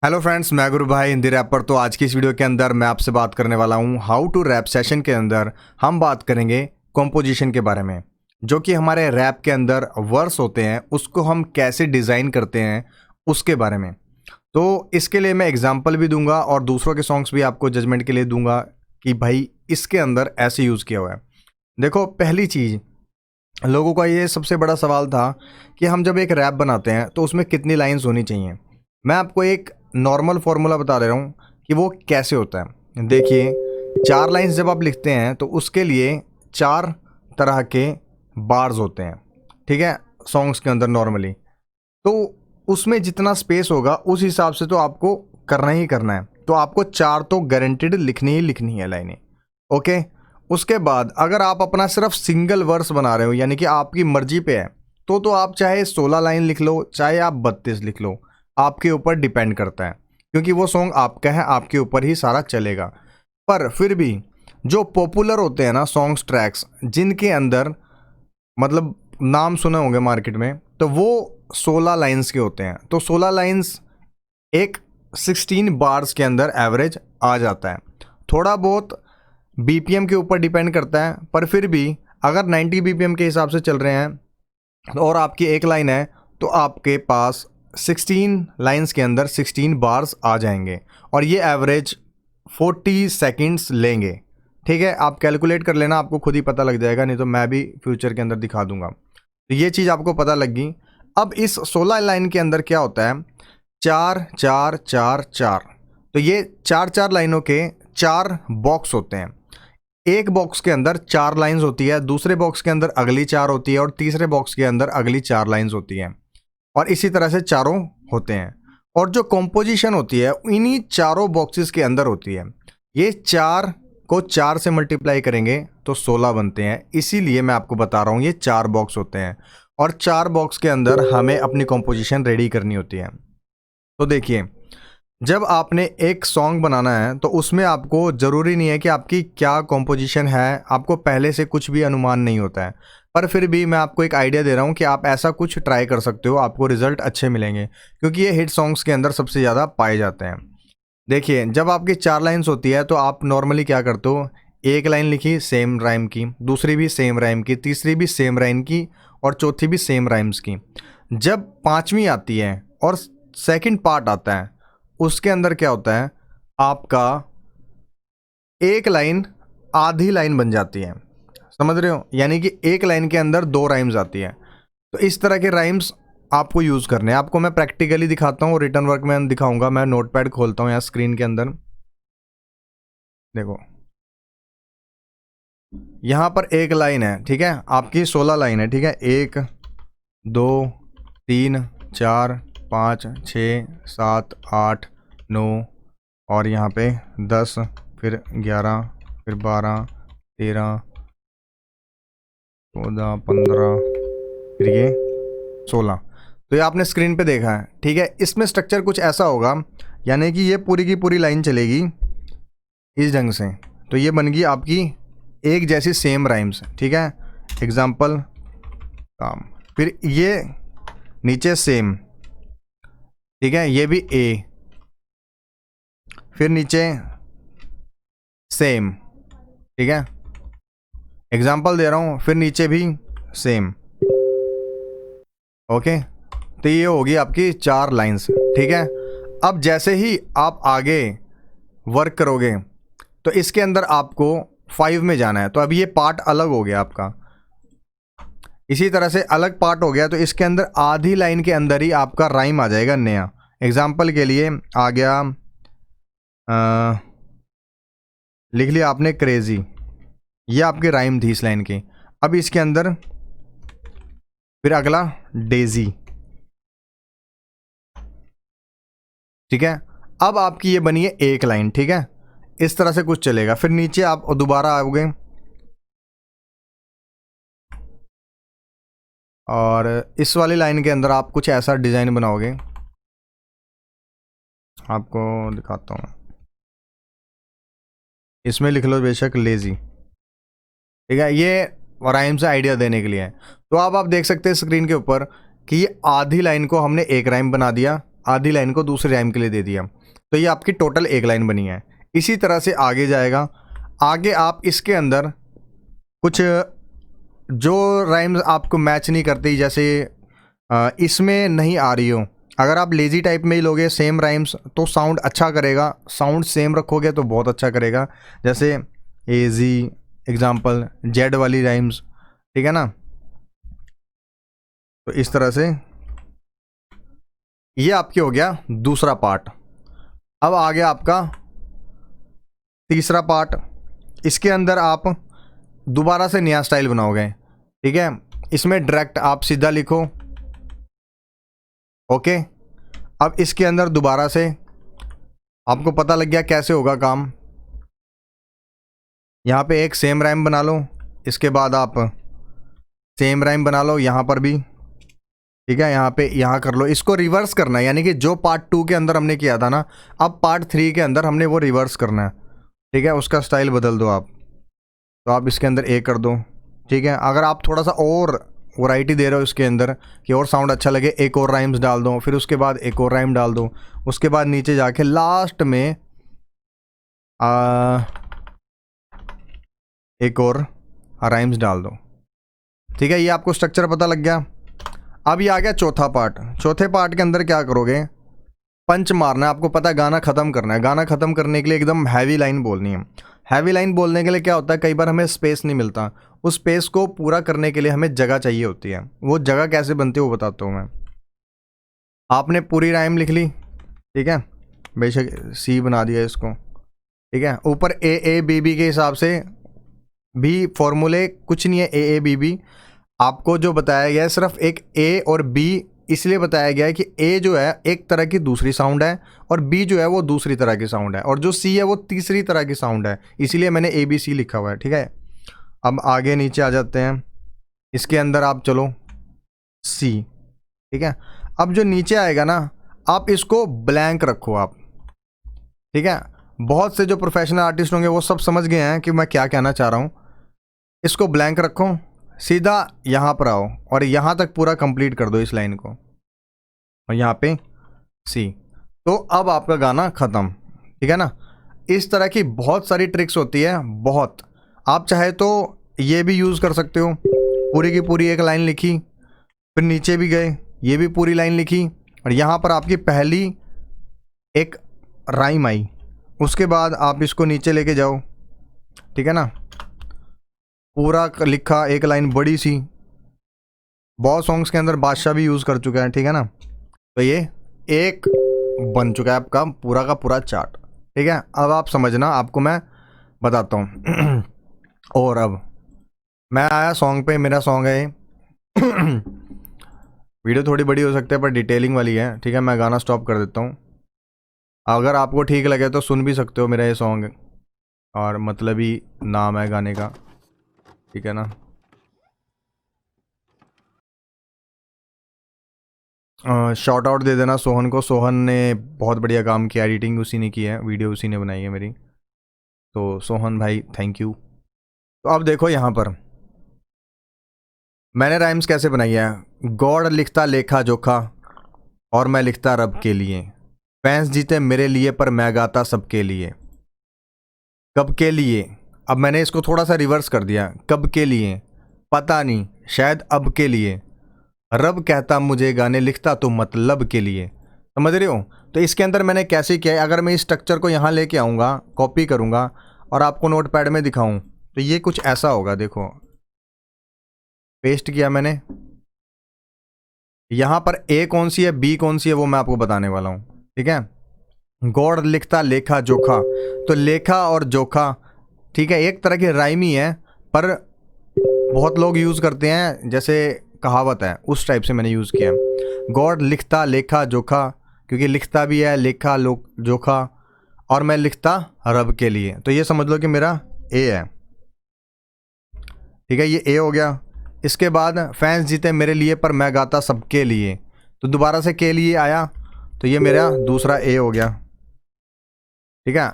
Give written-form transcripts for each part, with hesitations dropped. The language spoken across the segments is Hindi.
हेलो फ्रेंड्स, मैं गुरु भाई हिंदी रैपर। तो आज की इस वीडियो के अंदर मैं आपसे बात करने वाला हूँ हाउ टू रैप। सेशन के अंदर हम बात करेंगे कॉम्पोजिशन के बारे में, जो कि हमारे रैप के अंदर वर्स होते हैं उसको हम कैसे डिज़ाइन करते हैं उसके बारे में। तो इसके लिए मैं एग्जांपल भी दूंगा और दूसरों के सॉन्ग्स भी आपको जजमेंट के लिए दूंगा कि भाई इसके अंदर ऐसे यूज़ किया हुआ है। देखो, पहली चीज़, लोगों का ये सबसे बड़ा सवाल था कि हम जब एक रैप बनाते हैं तो उसमें कितनी लाइंस होनी चाहिए। मैं आपको एक नॉर्मल फार्मूला बता दे रहा हूँ कि वो कैसे होता है। देखिए, 4 लाइंस जब आप लिखते हैं तो उसके लिए 4 तरह के बार्स होते हैं, ठीक है, सॉन्ग्स के अंदर नॉर्मली। तो उसमें जितना स्पेस होगा उस हिसाब से तो आपको करना ही करना है। तो आपको 4 तो गारंटेड लिखनी ही लिखनी है लाइनें। ओके। उसके बाद अगर आप अपना सिर्फ सिंगल वर्स बना रहे हो, यानी कि आपकी मर्जी पे है, तो आप चाहे 16 लाइन लिख लो, चाहे आप 32 लिख लो, आपके ऊपर डिपेंड करता है, क्योंकि वो सॉन्ग आपका है, आपके ऊपर ही सारा चलेगा। पर फिर भी जो पॉपुलर होते हैं ना सॉन्ग्स, ट्रैक्स जिनके अंदर मतलब नाम सुने होंगे मार्केट में, तो वो 16 लाइंस के होते हैं। तो 16 लाइंस एक 16 बार्स के अंदर एवरेज आ जाता है। थोड़ा बहुत बीपीएम के ऊपर डिपेंड करता है, पर फिर भी अगर 90 बीपीएम के हिसाब से चल रहे हैं और आपकी एक लाइन है, तो आपके पास 16 लाइंस के अंदर 16 बार्स आ जाएंगे और ये एवरेज 40 सेकंड्स लेंगे। ठीक है, आप कैलकुलेट कर लेना, आपको खुद ही पता लग जाएगा, नहीं तो मैं भी फ्यूचर के अंदर दिखा दूंगा। तो ये चीज़ आपको पता लग गई। अब इस 16 लाइन के अंदर क्या होता है, 4 4 4 4। तो ये 4 लाइनों के 4 बॉक्स होते हैं। एक बॉक्स के अंदर 4 लाइंस होती है, दूसरे बॉक्स के अंदर अगली 4 होती है और तीसरे बॉक्स के अंदर अगली 4 लाइंस होती हैं, और इसी तरह से चारों होते हैं। और जो कॉम्पोजिशन होती है इन्हीं चारों बॉक्सेस के अंदर होती है। ये 4 को 4 से मल्टीप्लाई करेंगे तो 16 बनते हैं, इसीलिए मैं आपको बता रहा हूँ ये 4 बॉक्स होते हैं और 4 बॉक्स के अंदर हमें अपनी कॉम्पोजिशन रेडी करनी होती है। तो देखिए, जब आपने एक सॉन्ग बनाना है तो उसमें आपको ज़रूरी नहीं है कि आपकी क्या कॉम्पोजिशन है, आपको पहले से कुछ भी अनुमान नहीं होता है। पर फिर भी मैं आपको एक आइडिया दे रहा हूँ कि आप ऐसा कुछ ट्राई कर सकते हो, आपको रिजल्ट अच्छे मिलेंगे, क्योंकि ये हिट सॉन्ग्स के अंदर सबसे ज़्यादा पाए जाते हैं। देखिए, जब आपकी 4 लाइन्स होती है तो आप नॉर्मली क्या करते हो, एक लाइन लिखी सेम राइम की, दूसरी भी सेम राइम की, तीसरी भी सेम राइम की और चौथी भी सेम राइम्स की। जब पाँचवीं आती है और सेकंड पार्ट आता है, उसके अंदर क्या होता है, आपका एक लाइन आधी लाइन बन जाती है। समझ रहे हो, यानी कि एक लाइन के अंदर 2 राइम्स आती है। तो इस तरह के राइम्स आपको यूज़ करने हैं। आपको मैं प्रैक्टिकली दिखाता हूँ, रिटर्न वर्क में दिखाऊंगा। मैं नोटपैड खोलता हूँ यहाँ स्क्रीन के अंदर, देखो यहाँ पर एक लाइन है, ठीक है, आपकी 16 लाइन है, ठीक है, 1 2 3 4 5 6 7 8 9 और यहाँ पे 10, फिर 11, फिर 12 13 14 15, फिर ये 16। तो ये आपने स्क्रीन पे देखा है, ठीक है। इसमें स्ट्रक्चर कुछ ऐसा होगा, यानी कि ये पूरी की पूरी लाइन चलेगी इस ढंग से। तो ये बन गई आपकी एक जैसी सेम राइम्स, ठीक है। एग्जाम्पल काम, फिर ये नीचे सेम, ठीक है, ये भी ए, फिर नीचे सेम, ठीक है, एग्जाम्पल दे रहा हूँ, फिर नीचे भी सेम। ओके, तो ये होगी आपकी 4 लाइंस, ठीक है। अब जैसे ही आप आगे वर्क करोगे तो इसके अंदर आपको 5 में जाना है। तो अब ये पार्ट अलग हो गया आपका, इसी तरह से अलग पार्ट हो गया, तो इसके अंदर आधी लाइन के अंदर ही आपका राइम आ जाएगा नया। एग्जाम्पल के लिए आ गया, लिख लिया आपने क्रेजी, ये आपकी राइम थी इस लाइन की। अब इसके अंदर फिर अगला डेजी, ठीक है। अब आपकी ये बनी है एक लाइन, ठीक है, इस तरह से कुछ चलेगा। फिर नीचे आप दोबारा आओगे और इस वाली लाइन के अंदर आप कुछ ऐसा डिज़ाइन बनाओगे, आपको दिखाता हूँ। इसमें लिख लो बेशक लेजी, ठीक है, ये राइम से आइडिया देने के लिए है। तो अब आप देख सकते हैं स्क्रीन के ऊपर कि ये आधी लाइन को हमने एक राइम बना दिया, आधी लाइन को दूसरे राइम के लिए दे दिया, तो ये आपकी टोटल एक लाइन बनी है। इसी तरह से आगे जाएगा। आगे आप इसके अंदर कुछ जो राइम्स आपको मैच नहीं करती, जैसे इसमें नहीं आ रही हो, अगर आप लेजी टाइप में ही लोगे सेम राइम्स तो साउंड अच्छा करेगा, साउंड सेम रखोगे तो बहुत अच्छा करेगा। जैसे एजी एग्जाम्पल जेड वाली राइम्स, ठीक है ना। तो इस तरह से ये आपके हो गया दूसरा पार्ट। अब आ गया आपका तीसरा पार्ट। इसके अंदर आप दोबारा से नया स्टाइल बनाओगे, ठीक है। इसमें डायरेक्ट आप सीधा लिखो, ओके। अब इसके अंदर दोबारा से आपको पता लग गया कैसे होगा काम। यहाँ पे एक सेम राइम बना लो, इसके बाद आप सेम राइम बना लो यहाँ पर भी, ठीक है। यहाँ पे यहाँ कर लो, इसको रिवर्स करना है, यानी कि जो पार्ट 2 के अंदर हमने किया था ना, अब पार्ट 3 के अंदर हमने वो रिवर्स करना है, ठीक है। उसका स्टाइल बदल दो आप, तो आप इसके अंदर ए कर दो, ठीक है। अगर आप थोड़ा सा और वैरायटी दे रहे हो इसके अंदर कि और साउंड अच्छा लगे, एक और राइम्स डाल दो, फिर उसके बाद एक और राइम डाल दो, उसके बाद नीचे जाके लास्ट में एक और राइम्स डाल दो, ठीक है। ये आपको स्ट्रक्चर पता लग गया। अब ये आ गया चौथा पार्ट। चौथे पार्ट के अंदर क्या करोगे, पंच मारना है, आपको पता है गाना ख़त्म करना है। गाना ख़त्म करने के लिए एकदम हैवी लाइन बोलनी है। हैवी लाइन बोलने के लिए क्या होता है, कई बार हमें स्पेस नहीं मिलता, उस स्पेस को पूरा करने के लिए हमें जगह चाहिए होती है। वो जगह कैसे बनती है वो बताता हूँ मैं। आपने पूरी राइम लिख ली, ठीक है, बेशक सी बना दिया इसको, ठीक है। ऊपर ए बी बी के हिसाब से भी फॉर्मूले कुछ नहीं है, ए बी बी आपको जो बताया गया है सिर्फ एक ए और बी इसलिए बताया गया है कि ए जो है एक तरह की दूसरी साउंड है और बी जो है वो दूसरी तरह की साउंड है और जो सी है वो तीसरी तरह की साउंड है, इसीलिए मैंने ए बी सी लिखा हुआ है, ठीक है। अब आगे नीचे आ जाते हैं, इसके अंदर आप चलो सी, ठीक है। अब जो नीचे आएगा ना, आप इसको ब्लैंक रखो आप, ठीक है। बहुत से जो प्रोफेशनल आर्टिस्ट होंगे वो सब समझ गए हैं कि मैं क्या कहना चाह रहा हूँ। इसको ब्लैंक रखो, सीधा यहाँ पर आओ और यहाँ तक पूरा कंप्लीट कर दो इस लाइन को, और यहाँ पे सी। तो अब आपका गाना ख़त्म, ठीक है ना। इस तरह की बहुत सारी ट्रिक्स होती है, बहुत। आप चाहे तो ये भी यूज़ कर सकते हो, पूरी की पूरी एक लाइन लिखी, फिर नीचे भी गए, ये भी पूरी लाइन लिखी, और यहाँ पर आपकी पहली एक राइम आई, उसके बाद आप इसको नीचे लेके जाओ, ठीक है ना। पूरा लिखा एक लाइन बड़ी सी, बहुत सॉन्ग्स के अंदर बादशाह भी यूज़ कर चुका है, ठीक है ना। तो ये एक बन चुका है आपका पूरा का पूरा चार्ट, ठीक है। अब आप समझना, आपको मैं बताता हूँ। और अब मैं आया सॉन्ग पे, मेरा सॉन्ग है वीडियो थोड़ी बड़ी हो सकती है पर डिटेलिंग वाली है, ठीक है। मैं गाना स्टॉप कर देता हूँ, अगर आपको ठीक लगे तो सुन भी सकते हो मेरा ये सॉन्ग, और मतलब ही नाम है गाने का, ठीक है ना। शॉर्ट आउट दे देना सोहन को, सोहन ने बहुत बढ़िया काम किया, एडिटिंग उसी ने की है, वीडियो उसी ने बनाई है मेरी, तो सोहन भाई थैंक यू। तो अब देखो यहाँ पर मैंने राइम्स कैसे बनाई है। गॉड लिखता लेखा जोखा और मैं लिखता रब के लिए, फैंस जीते मेरे लिए पर मैं गाता सबके लिए। कब के लिए, अब मैंने इसको थोड़ा सा रिवर्स कर दिया, कब के लिए पता नहीं, शायद अब के लिए, रब कहता मुझे गाने लिखता तो मतलब के लिए, समझ रहे हो। तो इसके अंदर मैंने कैसे किया है, अगर मैं इस स्ट्रक्चर को यहाँ लेके आऊँगा, कॉपी करूँगा और आपको नोटपैड में दिखाऊँ तो ये कुछ ऐसा होगा। देखो पेस्ट किया मैंने, यहाँ पर ए कौन सी है बी कौन सी है वो मैं आपको बताने वाला हूँ, ठीक है। गॉड लिखता लेखा जोखा, तो लेखा और जोखा, ठीक है, एक तरह की राइम ही है, पर बहुत लोग यूज़ करते हैं जैसे कहावत है, उस टाइप से मैंने यूज़ किया। गॉड लिखता लेखा जोखा, क्योंकि लिखता भी है लेखा जोखा, और मैं लिखता रब के लिए, तो ये समझ लो कि मेरा ए है, ठीक है। ये ए हो गया। इसके बाद फैंस जीते मेरे लिए पर मैं गाता सबके लिए, तो दोबारा से के लिए आया, तो ये मेरा दूसरा ए हो गया, ठीक है।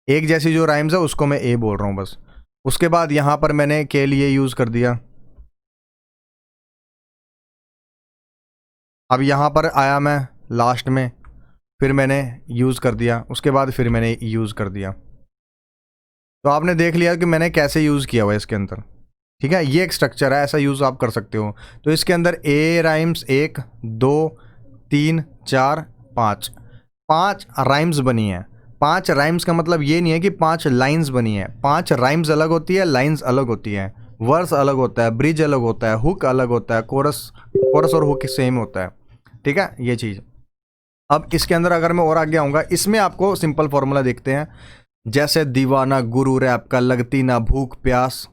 एक जैसी जो राइम्स है उसको मैं ए बोल रहा हूँ बस। उसके बाद यहाँ पर मैंने के लिए यूज़ कर दिया। अब यहाँ पर आया मैं लास्ट में, फिर मैंने यूज़ कर दिया, उसके बाद फिर मैंने यूज़ कर दिया। तो आपने देख लिया कि मैंने कैसे यूज़ किया हुआ है इसके अंदर। ठीक है, ये एक स्ट्रक्चर है, ऐसा यूज़ आप कर सकते हो। तो इसके अंदर ए राइम्स 1 2 3 4 5 5 राइम्स बनी है। 5 राइम्स का मतलब ये नहीं है कि 5 लाइंस बनी है। 5 राइम्स अलग होती है, लाइंस अलग होती है, वर्स अलग होता है, ब्रिज अलग होता है, हुक अलग होता है, कोरस कोरस और हुक सेम होता है। ठीक है, ये चीज़। अब इसके अंदर अगर मैं और आगे आऊँगा, इसमें आपको सिंपल फॉर्मूला देखते हैं। जैसे दीवाना गुरु रैप का, लगती ना भूख प्यास,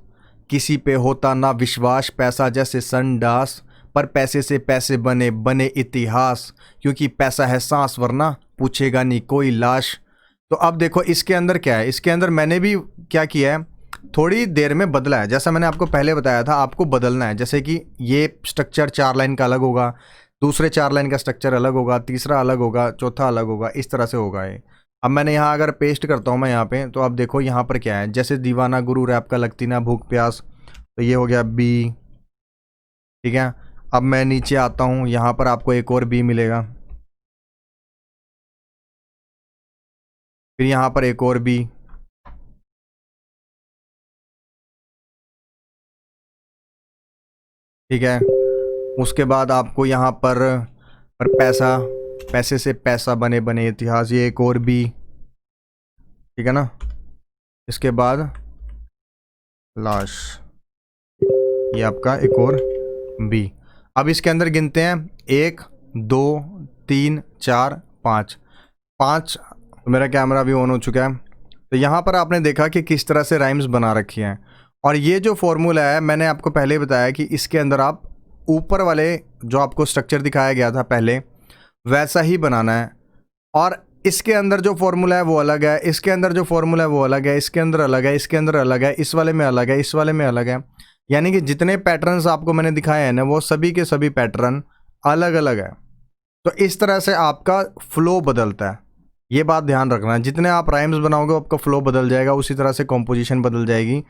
किसी पे होता ना विश्वास, पैसा जैसे संडास, पर पैसे से पैसे बने बने इतिहास, क्योंकि पैसा है सांस वरना पूछेगा नहीं कोई लाश। तो अब देखो इसके अंदर क्या है, इसके अंदर मैंने भी क्या किया है, थोड़ी देर में बदला है। जैसा मैंने आपको पहले बताया था, आपको बदलना है। जैसे कि ये स्ट्रक्चर 4 लाइन का अलग होगा, दूसरे 4 लाइन का स्ट्रक्चर अलग होगा, तीसरा अलग होगा, चौथा अलग होगा, इस तरह से होगा ये। अब मैंने यहाँ अगर पेस्ट करता हूँ मैं यहाँ पे, तो अब देखो यहाँ पर क्या है, जैसे दीवाना गुरु रैप का, लगती ना भूख प्यास, तो ये हो गया बी। ठीक है, अब मैं नीचे आता हूँ, यहाँ पर आपको एक और बी मिलेगा, फिर यहाँ पर एक और बी। ठीक है, उसके बाद आपको यहाँ पर पैसा, पैसे से पैसा बने बने इतिहास, ये एक और बी। ठीक है ना, इसके बाद लाश, ये आपका एक और बी। अब इसके अंदर गिनते हैं 1 2 3 4 5 5। मेरा कैमरा भी ऑन हो चुका है। तो यहाँ पर आपने देखा कि किस तरह से राइम्स बना रखी हैं। और ये जो फॉर्मूला है, मैंने आपको पहले बताया कि इसके अंदर आप ऊपर वाले जो आपको स्ट्रक्चर दिखाया गया था पहले, वैसा ही बनाना है। और इसके अंदर जो फॉर्मूला है वो अलग है, इसके अंदर जो फॉर्मूला है वो अलग है, इसके अंदर अलग है, इसके अंदर अलग है, इस वाले में अलग है, इस वाले में अलग है। यानी कि जितने पैटर्न्स आपको मैंने दिखाए हैं ना, वो सभी के सभी पैटर्न अलग अलग है। तो इस तरह से आपका फ्लो बदलता है, ये बात ध्यान रखना है। जितने आप राइम्स बनाओगे आपका फ्लो बदल जाएगा, उसी तरह से कॉम्पोजिशन बदल जाएगी।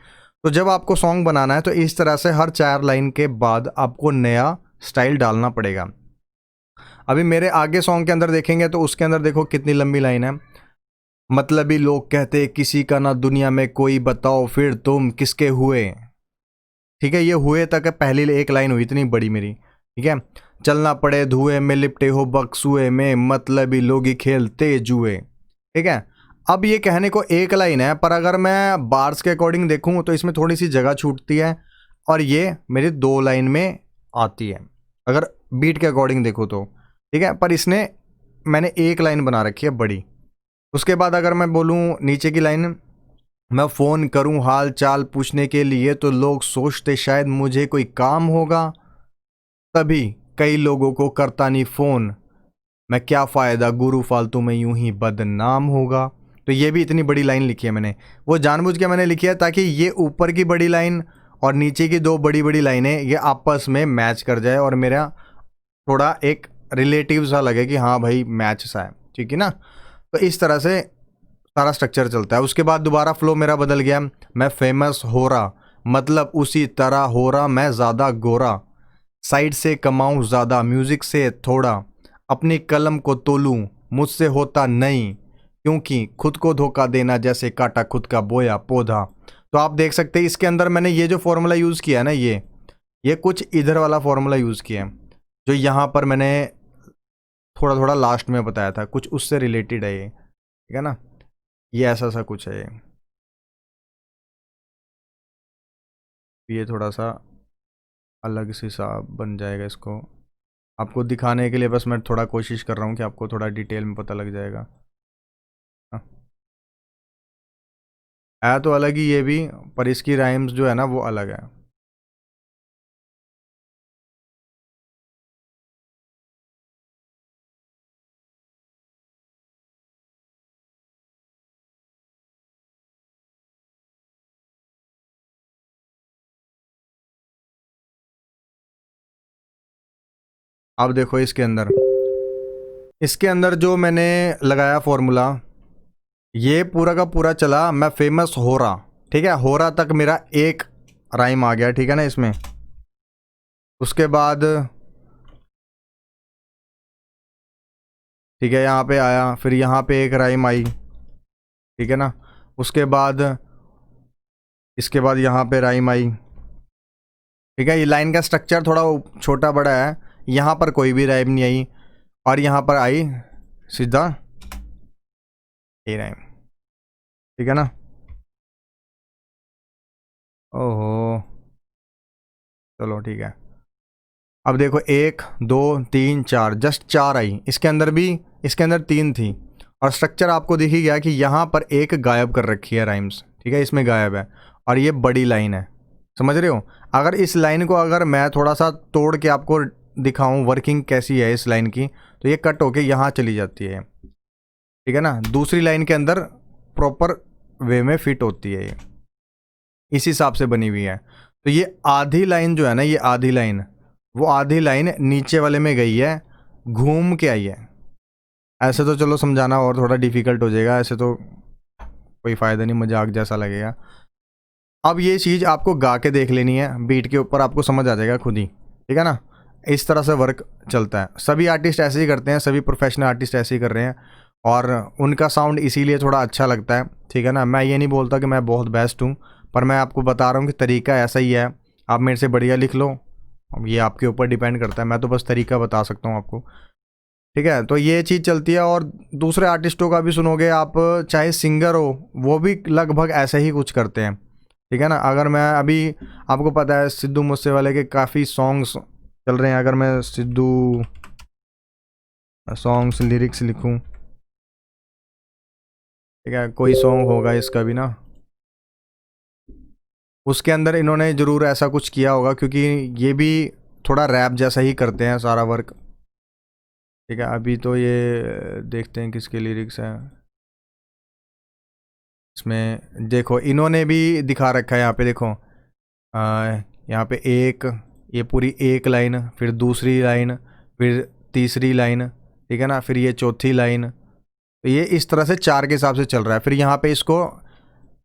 तो जब आपको सॉन्ग बनाना है तो इस तरह से हर 4 लाइन के बाद आपको नया स्टाइल डालना पड़ेगा। अभी मेरे आगे सॉन्ग के अंदर देखेंगे तो उसके अंदर देखो कितनी लंबी लाइन है। मतलबी लोग कहते किसी का ना दुनिया में कोई, बताओ फिर तुम किसके हुए। ठीक है, ये हुए तक पहली एक लाइन हुई इतनी बड़ी मेरी। ठीक है, चलना पड़े धुएं में लिपटे हो बक्सुए में, मतलबी लोग ही खेलते जुए। ठीक है, अब ये कहने को एक लाइन है, पर अगर मैं बार्स के अकॉर्डिंग देखूं तो इसमें थोड़ी सी जगह छूटती है, और ये मेरी 2 लाइन में आती है अगर बीट के अकॉर्डिंग देखो तो। ठीक है, पर इसने मैंने एक लाइन बना रखी है बड़ी। उसके बाद अगर मैं बोलूँ नीचे की लाइन, मैं फ़ोन करूं हाल चाल पूछने के लिए, तो लोग सोचते शायद मुझे कोई काम होगा, तभी कई लोगों को करता नहीं फ़ोन, मैं क्या फ़ायदा गुरु फालतू में यूं ही बदनाम होगा। तो ये भी इतनी बड़ी लाइन लिखी है मैंने, वो जानबूझ के मैंने लिखी है ताकि ये ऊपर की बड़ी लाइन और नीचे की 2 बड़ी बड़ी लाइनें ये आपस में मैच कर जाए, और मेरा थोड़ा एक रिलेटिव सा लगे कि हाँ भाई मैच सा है। ठीक है ना, तो इस तरह से सारा स्ट्रक्चर चलता है। उसके बाद दोबारा फ्लो मेरा बदल गया, मैं फेमस हो रहा, मतलब उसी तरह हो रहा मैं ज़्यादा गोरा, साइड से कमाऊँ ज़्यादा म्यूज़िक से थोड़ा, अपनी कलम को तोलूँ मुझसे होता नहीं, क्योंकि खुद को धोखा देना जैसे काटा खुद का बोया पौधा। तो आप देख सकते हैं इसके अंदर मैंने ये जो फॉर्मूला यूज़ किया है ना, ये कुछ इधर वाला फॉर्मूला यूज़ किया है, जो यहाँ पर मैंने थोड़ा थोड़ा लास्ट में बताया था, कुछ उससे रिलेटेड है ये। ठीक है ना, ये ऐसा सा कुछ है ये थोड़ा सा अलग सी सा बन जाएगा। इसको आपको दिखाने के लिए बस मैं थोड़ा कोशिश कर रहा हूँ कि आपको थोड़ा डिटेल में पता लग जाएगा। हाँ, है तो अलग ही ये भी, पर इसकी राइम्स जो है ना वो अलग है। अब देखो इसके अंदर जो मैंने लगाया फॉर्मूला, ये पूरा का पूरा चला, मैं फेमस हो रहा। ठीक है, हो रहा तक मेरा एक राइम आ गया। ठीक है ना, इसमें उसके बाद ठीक है, यहाँ पे आया, फिर यहाँ पे एक राइम आई, ठीक है ना, उसके बाद इसके बाद यहाँ पे राइम आई, ठीक है। ये लाइन का स्ट्रक्चर थोड़ा छोटा बड़ा है, यहाँ पर कोई भी राइम नहीं आई, और यहाँ पर आई सीधा ये राइम, ठीक है ना। ओहो, चलो ठीक है। अब देखो 1 2 3 4, जस्ट 4 आई, इसके अंदर भी, इसके अंदर 3 थी, और स्ट्रक्चर आपको दिख ही गया कि यहाँ पर एक गायब कर रखी है राइम्स, ठीक है, इसमें गायब है, और ये बड़ी लाइन है, समझ रहे हो। अगर इस लाइन को अगर मैं थोड़ा सा तोड़ के आपको दिखाऊं वर्किंग कैसी है इस लाइन की, तो ये कट होके यहाँ चली जाती है, ठीक है ना, दूसरी लाइन के अंदर प्रॉपर वे में फिट होती है, ये इस हिसाब से बनी हुई है। तो ये आधी लाइन जो है ना, ये आधी लाइन, वो आधी लाइन नीचे वाले में गई है, घूम के आई है। ऐसे तो चलो समझाना और थोड़ा डिफिकल्ट हो जाएगा, ऐसे तो कोई फ़ायदा नहीं, मजाक जैसा लगेगा। अब ये चीज़ आपको गा के देख लेनी है, बीट के ऊपर आपको समझ आ जाएगा खुद ही, ठीक है ना। इस तरह से वर्क चलता है, सभी आर्टिस्ट ऐसे ही करते हैं, सभी प्रोफेशनल आर्टिस्ट ऐसे ही कर रहे हैं, और उनका साउंड इसीलिए थोड़ा अच्छा लगता है, ठीक है ना। मैं ये नहीं बोलता कि मैं बहुत बेस्ट हूँ, पर मैं आपको बता रहा हूँ कि तरीका ऐसा ही है। आप मेरे से बढ़िया लिख लो, ये आपके ऊपर डिपेंड करता है, मैं तो बस तरीका बता सकता हूँ आपको, ठीक है। तो ये चीज़ चलती है, और दूसरे आर्टिस्टों का भी सुनोगे आप, चाहे सिंगर हो, वो भी लगभग ऐसे ही कुछ करते हैं, ठीक है ना। अगर मैं अभी, आपको पता है सिद्धू मूसेवाले के काफ़ी सॉन्ग्स चल रहे हैं, अगर मैं सिद्धू सॉन्ग्स लिरिक्स लिखूं, ठीक है, कोई सॉन्ग होगा इसका भी ना, उसके अंदर इन्होंने ज़रूर ऐसा कुछ किया होगा, क्योंकि ये भी थोड़ा रैप जैसा ही करते हैं सारा वर्क, ठीक है। अभी तो ये देखते हैं किसके लिरिक्स हैं इसमें, देखो इन्होंने भी दिखा रखा है यहाँ पे, देखो यहाँ पे एक, ये पूरी एक लाइन, फिर दूसरी लाइन, फिर तीसरी लाइन, ठीक है ना, फिर ये चौथी लाइन, तो ये इस तरह से 4 के हिसाब से चल रहा है। फिर यहाँ पे इसको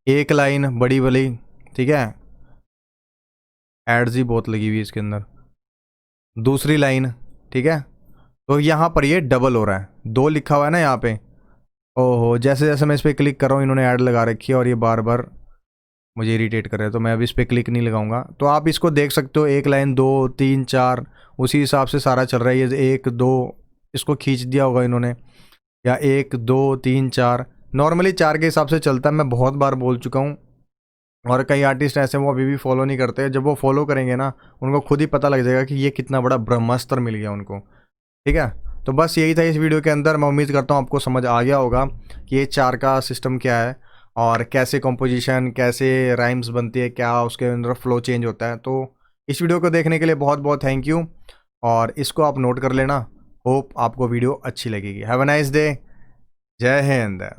एक लाइन बड़ी वाली, ठीक है, एड्स ही बहुत लगी हुई है इसके अंदर, दूसरी लाइन, ठीक है, तो यहाँ पर ये डबल हो रहा है, 2 लिखा हुआ है ना यहाँ पे, ओहो, जैसे जैसे मैं इस पर क्लिक कर रहा हूँ इन्होंने ऐड लगा रखी है, और ये बार बार मुझे इरिटेट कर रहा है, तो मैं अभी इस पर क्लिक नहीं लगाऊंगा। तो आप इसको देख सकते हो, 1 लाइन 2 3 4, उसी हिसाब से सारा चल रहा है। ये 1 2 इसको खींच दिया होगा इन्होंने, या 1 2 3 4, नॉर्मली 4 के हिसाब से चलता है, मैं बहुत बार बोल चुका हूँ। और कई आर्टिस्ट ऐसे वो अभी भी फॉलो नहीं करते, जब वो फॉलो करेंगे ना, उनको खुद ही पता लग जाएगा कि ये कितना बड़ा ब्रह्मास्त्र मिल गया उनको, ठीक है। तो बस यही था इस वीडियो के अंदर, मैं उम्मीद करता हूँ आपको समझ आ गया होगा कि ये 4 का सिस्टम क्या है, और कैसे कॉम्पोजिशन, कैसे राइम्स बनती है, क्या उसके अंदर फ्लो चेंज होता है। तो इस वीडियो को देखने के लिए बहुत बहुत थैंक यू, और इसको आप नोट कर लेना। होप आपको वीडियो अच्छी लगेगी। हैव अ नाइस डे, जय हिंद।